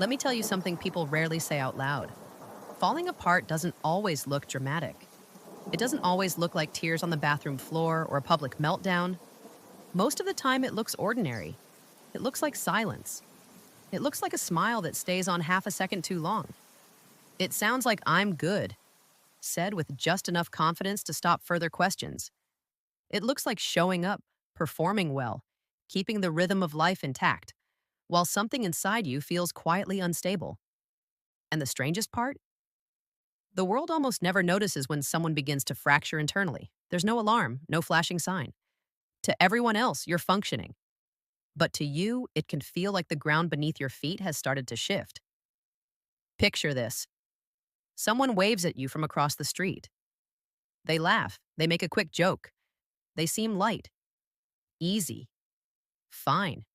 Let me tell you something people rarely say out loud. Falling apart doesn't always look dramatic. It doesn't always look like tears on the bathroom floor or a public meltdown. Most of the time, it looks ordinary. It looks like silence. It looks like a smile that stays on half a second too long. It sounds like "I'm good," said with just enough confidence to stop further questions. It looks like showing up, performing well, keeping the rhythm of life intact, while something inside you feels quietly unstable. And the strangest part? The world almost never notices when someone begins to fracture internally. There's no alarm, no flashing sign. To everyone else, you're functioning. But to you, it can feel like the ground beneath your feet has started to shift. Picture this. Someone waves at you from across the street. They laugh, they make a quick joke. They seem light, easy, fine.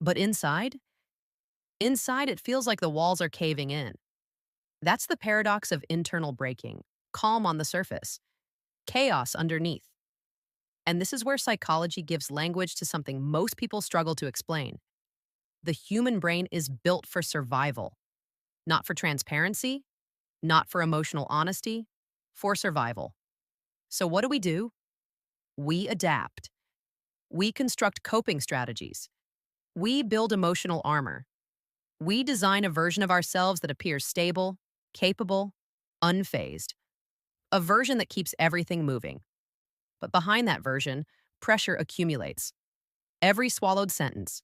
But inside it feels like the walls are caving in. That's the paradox of internal breaking. Calm on the surface, chaos underneath. And this is where psychology gives language to something most people struggle to explain. The human brain is built for survival, not for transparency, not for emotional honesty, for survival. So what do? We adapt. We construct coping strategies. We build emotional armor. We design a version of ourselves that appears stable, capable, unfazed. A version that keeps everything moving. But behind that version, pressure accumulates. Every swallowed sentence,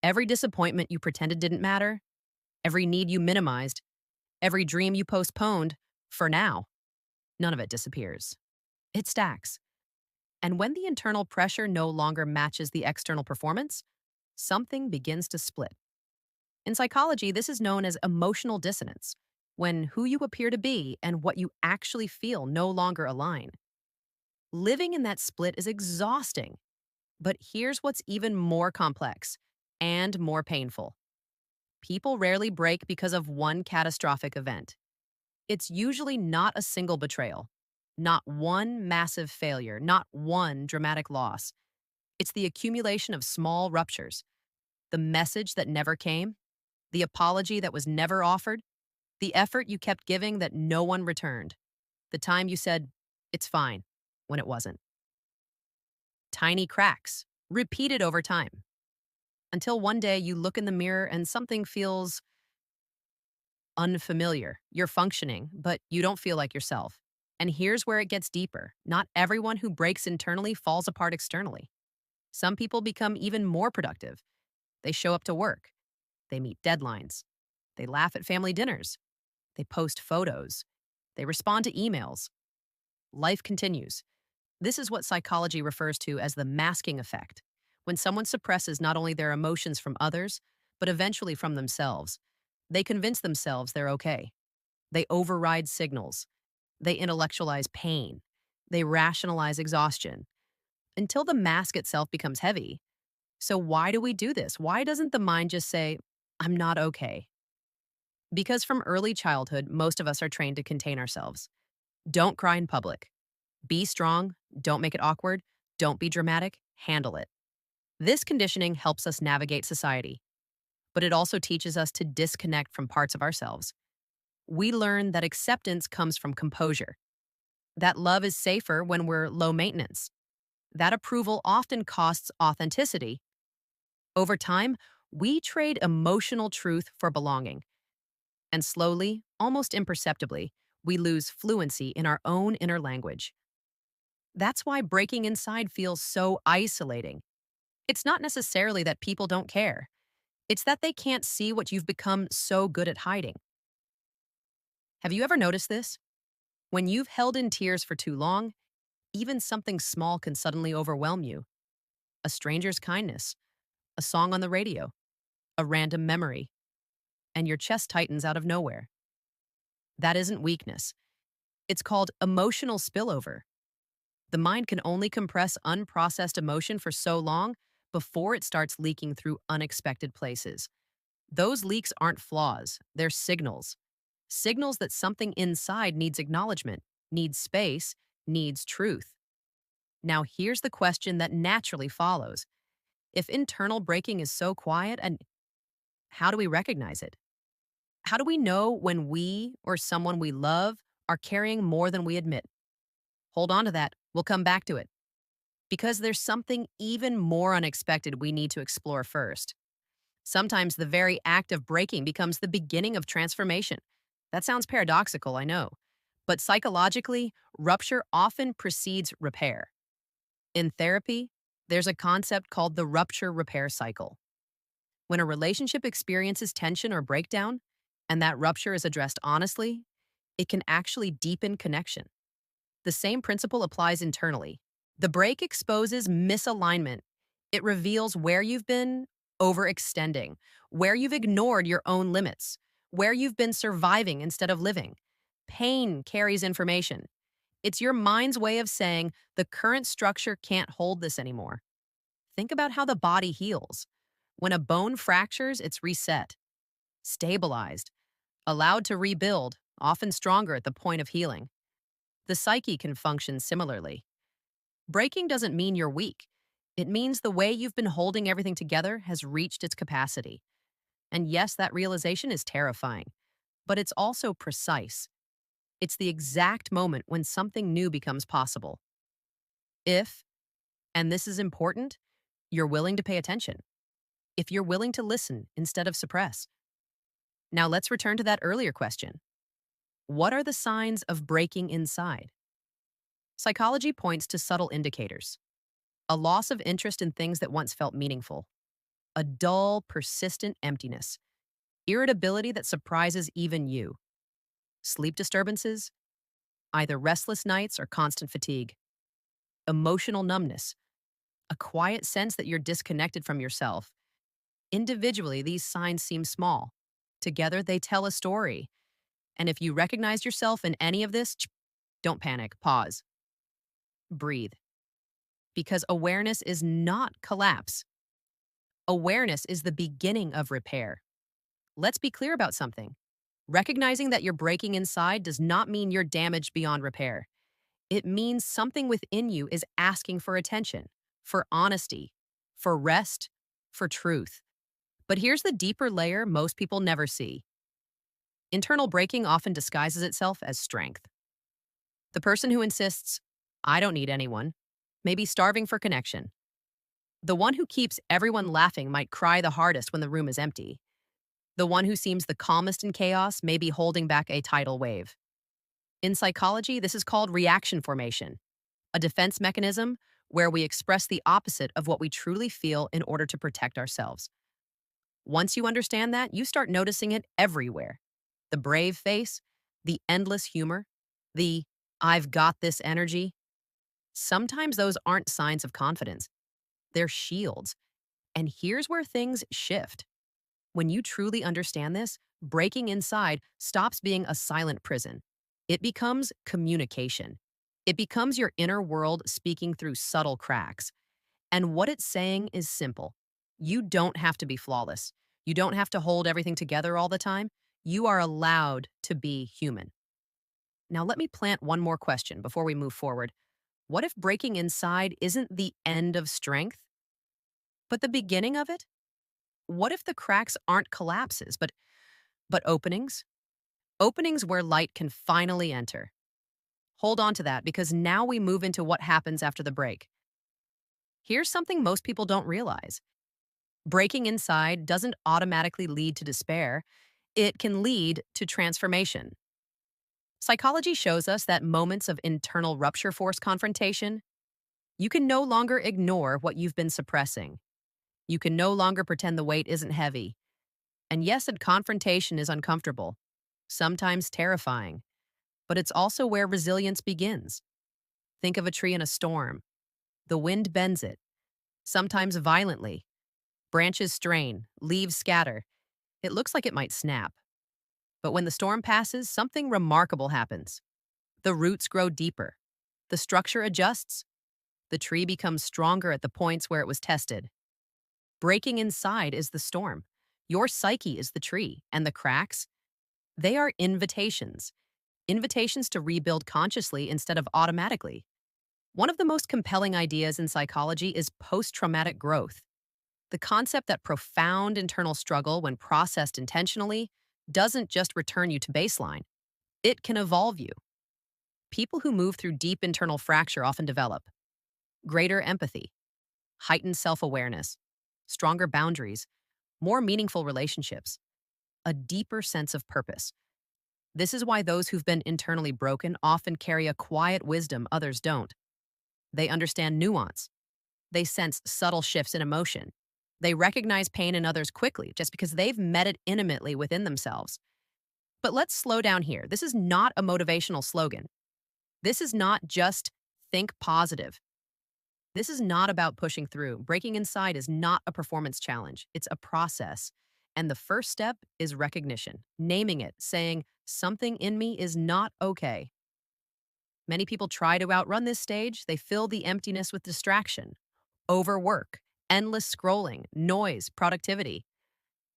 every disappointment you pretended didn't matter, every need you minimized, every dream you postponed, for now, none of it disappears. It stacks. And when the internal pressure no longer matches the external performance, something begins to split. In psychology, this is known as emotional dissonance, when who you appear to be and what you actually feel no longer align. Living in that split is exhausting. But here's what's even more complex and more painful. People rarely break because of one catastrophic event. It's usually not a single betrayal, not one massive failure, not one dramatic loss. It's the accumulation of small ruptures, the message that never came, the apology that was never offered, the effort you kept giving that no one returned, the time you said, "It's fine," when it wasn't. Tiny cracks, repeated over time, until one day you look in the mirror and something feels unfamiliar. You're functioning, but you don't feel like yourself. And here's where it gets deeper. Not everyone who breaks internally falls apart externally. Some people become even more productive. They show up to work. They meet deadlines. They laugh at family dinners. They post photos. They respond to emails. Life continues. This is what psychology refers to as the masking effect, when someone suppresses not only their emotions from others, but eventually from themselves. They convince themselves they're okay. They override signals. They intellectualize pain. They rationalize exhaustion until the mask itself becomes heavy. So why do we do this? Why doesn't the mind just say, "I'm not okay"? Because from early childhood, most of us are trained to contain ourselves. Don't cry in public. Be strong. Don't make it awkward. Don't be dramatic. Handle it. This conditioning helps us navigate society, but it also teaches us to disconnect from parts of ourselves. We learn that acceptance comes from composure, that love is safer when we're low maintenance, that approval often costs authenticity. Over time, we trade emotional truth for belonging. And slowly, almost imperceptibly, we lose fluency in our own inner language. That's why breaking inside feels so isolating. It's not necessarily that people don't care. It's that they can't see what you've become so good at hiding. Have you ever noticed this? When you've held in tears for too long, even something small can suddenly overwhelm you. A stranger's kindness, a song on the radio, a random memory, and your chest tightens out of nowhere. That isn't weakness. It's called emotional spillover. The mind can only compress unprocessed emotion for so long before it starts leaking through unexpected places. Those leaks aren't flaws, they're signals. Signals that something inside needs acknowledgement, needs space, needs truth. Now, here's the question that naturally follows. If internal breaking is so quiet, and how do we recognize it? How do we know when we or someone we love are carrying more than we admit? Hold on to that. We'll come back to it. Because there's something even more unexpected we need to explore first. Sometimes the very act of breaking becomes the beginning of transformation. That sounds paradoxical, I know. But psychologically, rupture often precedes repair. In therapy, there's a concept called the rupture repair cycle. When a relationship experiences tension or breakdown, and that rupture is addressed honestly, it can actually deepen connection. The same principle applies internally. The break exposes misalignment. It reveals where you've been overextending, where you've ignored your own limits, where you've been surviving instead of living. Pain carries information. It's your mind's way of saying the current structure can't hold this anymore. Think about how the body heals. When a bone fractures, it's reset, stabilized, allowed to rebuild, often stronger at the point of healing. The psyche can function similarly. Breaking doesn't mean you're weak. It means the way you've been holding everything together has reached its capacity. And yes, that realization is terrifying, but it's also precise. It's the exact moment when something new becomes possible. If, and this is important, you're willing to pay attention. If you're willing to listen instead of suppress. Now let's return to that earlier question. What are the signs of breaking inside? Psychology points to subtle indicators. A loss of interest in things that once felt meaningful. A dull, persistent emptiness. Irritability that surprises even you. Sleep disturbances, either restless nights or constant fatigue. Emotional numbness. A quiet sense that you're disconnected from yourself. Individually, these signs seem small. Together, they tell a story. And if you recognize yourself in any of this, don't panic. Pause. Breathe. Because awareness is not collapse. Awareness is the beginning of repair. Let's be clear about something. Recognizing that you're breaking inside does not mean you're damaged beyond repair. It means something within you is asking for attention, for honesty, for rest, for truth. But here's the deeper layer most people never see. Internal breaking often disguises itself as strength. The person who insists, I don't need anyone, may be starving for connection. The one who keeps everyone laughing might cry the hardest when the room is empty. The one who seems the calmest in chaos may be holding back a tidal wave. In psychology, this is called reaction formation, a defense mechanism where we express the opposite of what we truly feel in order to protect ourselves. Once you understand that, you start noticing it everywhere. The brave face, the endless humor, the I've got this energy. Sometimes those aren't signs of confidence. They're shields. And here's where things shift. When you truly understand this, breaking inside stops being a silent prison. It becomes communication. It becomes your inner world speaking through subtle cracks. And what it's saying is simple. You don't have to be flawless. You don't have to hold everything together all the time. You are allowed to be human. Now, let me plant one more question before we move forward. What if breaking inside isn't the end of strength, but the beginning of it? What if the cracks aren't collapses, but openings? Openings where light can finally enter. Hold on to that because now we move into what happens after the break. Here's something most people don't realize. Breaking inside doesn't automatically lead to despair. It can lead to transformation. Psychology shows us that moments of internal rupture force confrontation, you can no longer ignore what you've been suppressing. You can no longer pretend the weight isn't heavy. And yes, a confrontation is uncomfortable, sometimes terrifying, but it's also where resilience begins. Think of a tree in a storm. The wind bends it, sometimes violently. Branches strain, leaves scatter. It looks like it might snap. But when the storm passes, something remarkable happens. The roots grow deeper. The structure adjusts. The tree becomes stronger at the points where it was tested. Breaking inside is the storm. Your psyche is the tree, and the cracks, they are invitations. Invitations to rebuild consciously instead of automatically. One of the most compelling ideas in psychology is post-traumatic growth. The concept that profound internal struggle, when processed intentionally, doesn't just return you to baseline, it can evolve you. People who move through deep internal fracture often develop greater empathy, heightened self awareness, stronger boundaries, more meaningful relationships, a deeper sense of purpose. This is why those who've been internally broken often carry a quiet wisdom others don't. They understand nuance. They sense subtle shifts in emotion. They recognize pain in others quickly just because they've met it intimately within themselves. But let's slow down here. This is not a motivational slogan. This is not just think positive. This is not about pushing through. Breaking inside is not a performance challenge, it's a process. And the first step is recognition, naming it, saying, something in me is not okay. Many people try to outrun this stage. They fill the emptiness with distraction, overwork, endless scrolling, noise, productivity.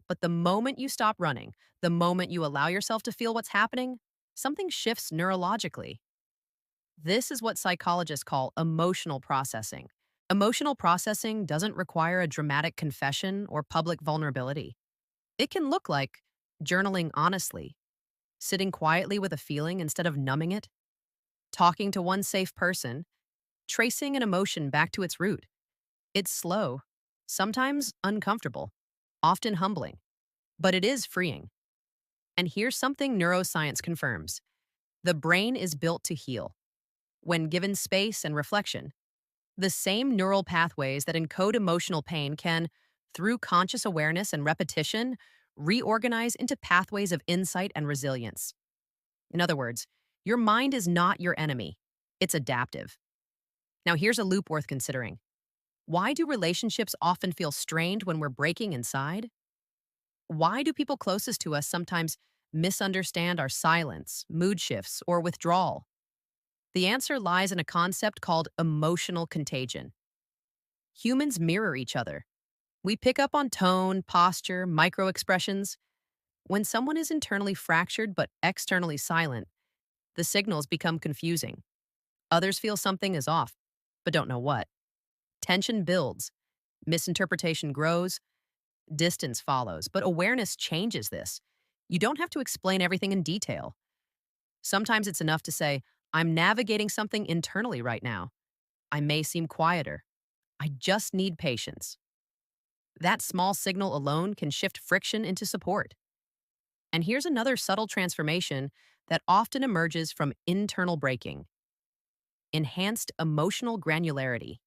But the moment you stop running, the moment you allow yourself to feel what's happening, something shifts neurologically. This is what psychologists call emotional processing. Emotional processing doesn't require a dramatic confession or public vulnerability. It can look like journaling honestly, sitting quietly with a feeling instead of numbing it, talking to one safe person, tracing an emotion back to its root. It's slow, sometimes uncomfortable, often humbling, but it is freeing. And here's something neuroscience confirms: the brain is built to heal. When given space and reflection, the same neural pathways that encode emotional pain can, through conscious awareness and repetition, reorganize into pathways of insight and resilience. In other words, your mind is not your enemy, it's adaptive. Now, here's a loop worth considering. Why do relationships often feel strained when we're breaking inside? Why do people closest to us sometimes misunderstand our silence, mood shifts, or withdrawal? The answer lies in a concept called emotional contagion. Humans mirror each other. We pick up on tone, posture, micro expressions. When someone is internally fractured but externally silent, the signals become confusing. Others feel something is off, but don't know what. Tension builds, misinterpretation grows, distance follows, but awareness changes this. You don't have to explain everything in detail. Sometimes it's enough to say, I'm navigating something internally right now. I may seem quieter. I just need patience. That small signal alone can shift friction into support. And here's another subtle transformation that often emerges from internal breaking: enhanced emotional granularity.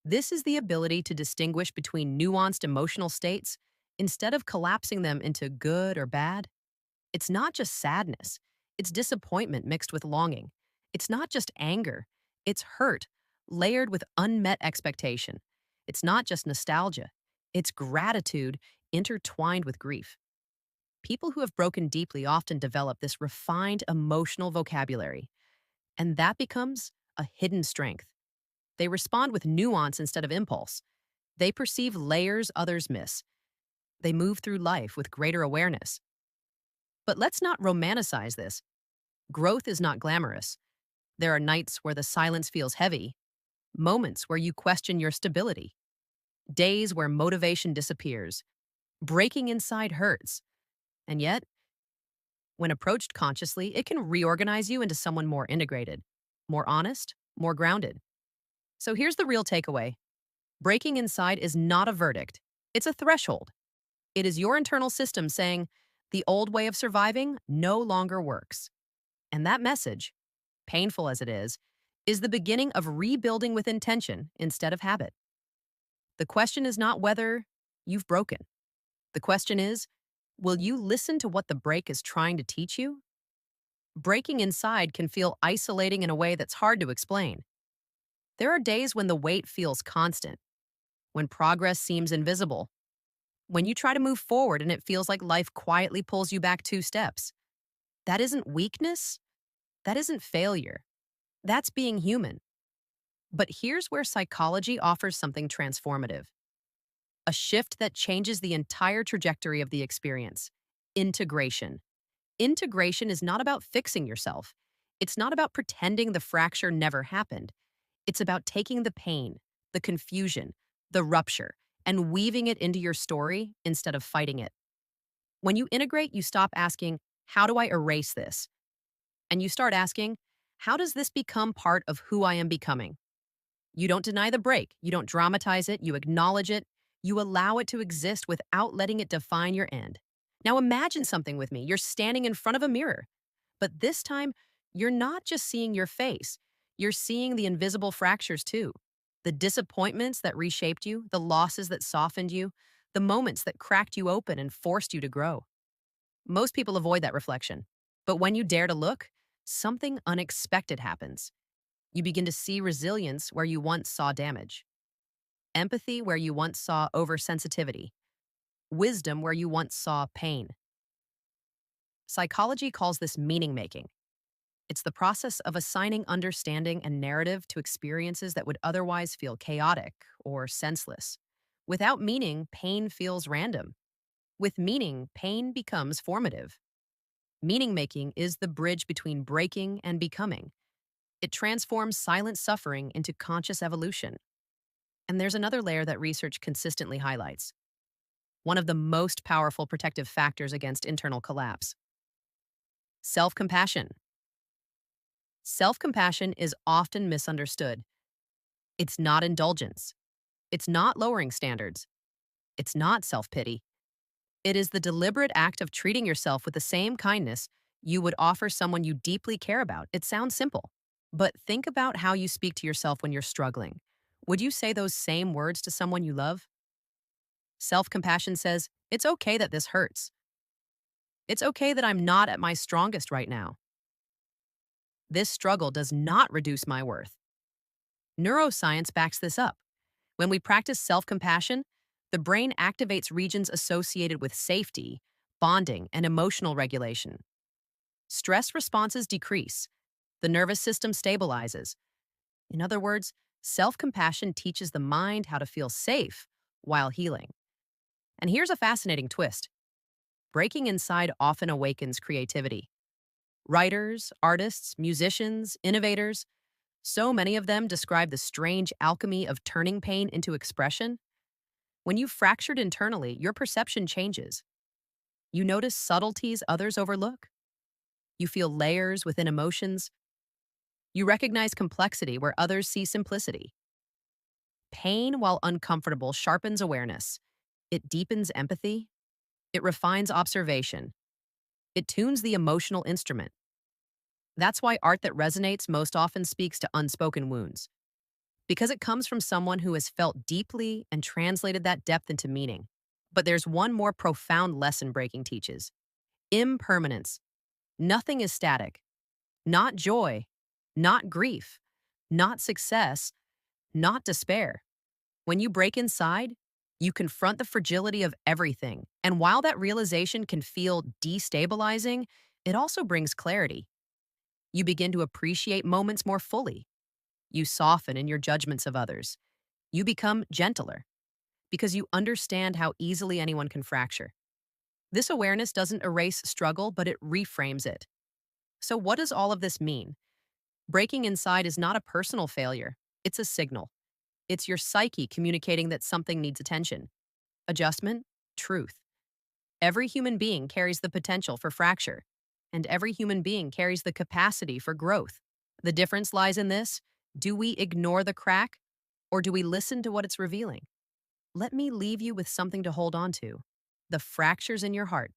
This is the ability to distinguish between nuanced emotional states instead of collapsing them into good or bad. It's not just sadness, it's disappointment mixed with longing. It's not just anger, it's hurt, layered with unmet expectation. It's not just nostalgia, it's gratitude intertwined with grief. People who have broken deeply often develop this refined emotional vocabulary, and that becomes a hidden strength. They respond with nuance instead of impulse. They perceive layers others miss. They move through life with greater awareness. But let's not romanticize this. Growth is not glamorous. There are nights where the silence feels heavy, moments where you question your stability, days where motivation disappears. Breaking inside hurts. And yet, when approached consciously, it can reorganize you into someone more integrated, more honest, more grounded. So here's the real takeaway: breaking inside is not a verdict, it's a threshold. It is your internal system saying, the old way of surviving no longer works. And that message, painful as it is the beginning of rebuilding with intention instead of habit. The question is not whether you've broken. The question is, will you listen to what the break is trying to teach you? Breaking inside can feel isolating in a way that's hard to explain. There are days when the weight feels constant, when progress seems invisible, when you try to move forward and it feels like life quietly pulls you back 2 steps. That isn't weakness. That isn't failure. That's being human. But here's where psychology offers something transformative: a shift that changes the entire trajectory of the experience: integration. Integration is not about fixing yourself. It's not about pretending the fracture never happened. It's about taking the pain, the confusion, the rupture, and weaving it into your story instead of fighting it. When you integrate, you stop asking, how do I erase this? And you start asking, how does this become part of who I am becoming? You don't deny the break. You don't dramatize it. You acknowledge it. You allow it to exist without letting it define your end. Now imagine something with me. You're standing in front of a mirror, but this time you're not just seeing your face. You're seeing the invisible fractures too. The disappointments that reshaped you, the losses that softened you, the moments that cracked you open and forced you to grow. Most people avoid that reflection. But when you dare to look, something unexpected happens. You begin to see resilience where you once saw damage, empathy where you once saw oversensitivity, wisdom where you once saw pain. Psychology calls this meaning making. It's the process of assigning understanding and narrative to experiences that would otherwise feel chaotic or senseless. Without meaning, pain feels random. With meaning, pain becomes formative. Meaning making is the bridge between breaking and becoming. It transforms silent suffering into conscious evolution. And there's another layer that research consistently highlights, one of the most powerful protective factors against internal collapse: self compassion. Self compassion is often misunderstood. It's not indulgence, it's not lowering standards, it's not self pity. It is the deliberate act of treating yourself with the same kindness you would offer someone you deeply care about. It sounds simple, but think about how you speak to yourself when you're struggling. Would you say those same words to someone you love? Self compassion says, it's okay that this hurts. It's okay that I'm not at my strongest right now. This struggle does not reduce my worth. Neuroscience backs this up. When we practice self compassion, the brain activates regions associated with safety, bonding, and emotional regulation. Stress responses decrease. The nervous system stabilizes. In other words, self compassion teaches the mind how to feel safe while healing. And here's a fascinating twist: breaking inside often awakens creativity. Writers, artists, musicians, innovators, so many of them describe the strange alchemy of turning pain into expression. When you've fractured internally, your perception changes. You notice subtleties others overlook. You feel layers within emotions. You recognize complexity where others see simplicity. Pain, while uncomfortable, sharpens awareness. It deepens empathy. It refines observation. It tunes the emotional instrument. That's why art that resonates most often speaks to unspoken wounds, because it comes from someone who has felt deeply and translated that depth into meaning. But there's one more profound lesson breaking teaches: impermanence. Nothing is static. Not joy, not grief, not success, not despair. When you break inside, you confront the fragility of everything. And while that realization can feel destabilizing, it also brings clarity. You begin to appreciate moments more fully. You soften in your judgments of others. You become gentler because you understand how easily anyone can fracture. This awareness doesn't erase struggle, but it reframes it. So, what does all of this mean? Breaking inside is not a personal failure, it's a signal. It's your psyche communicating that something needs attention, adjustment, truth. Every human being carries the potential for fracture, and every human being carries the capacity for growth. The difference lies in this: do we ignore the crack, or do we listen to what it's revealing? Let me leave you with something to hold on to: the fractures in your heart,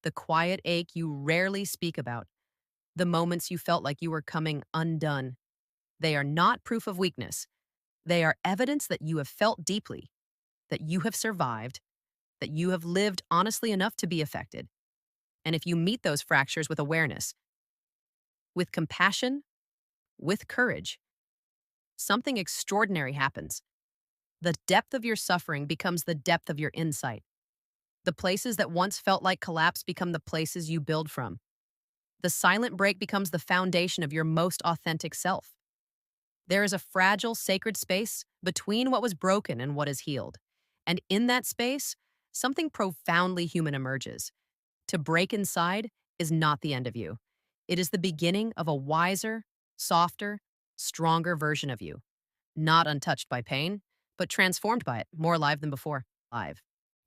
the quiet ache you rarely speak about, the moments you felt like you were coming undone. They are not proof of weakness. They are evidence that you have felt deeply, that you have survived, that you have lived honestly enough to be affected. And if you meet those fractures with awareness, with compassion, with courage, something extraordinary happens. The depth of your suffering becomes the depth of your insight. The places that once felt like collapse become the places you build from. The silent break becomes the foundation of your most authentic self. There is a fragile, sacred space between what was broken and what is healed. And in that space, something profoundly human emerges. To break inside is not the end of you. It is the beginning of a wiser, softer, stronger version of you. Not untouched by pain, but transformed by it, more alive than before. Alive.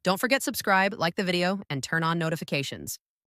Don't forget subscribe, like the video, and turn on notifications.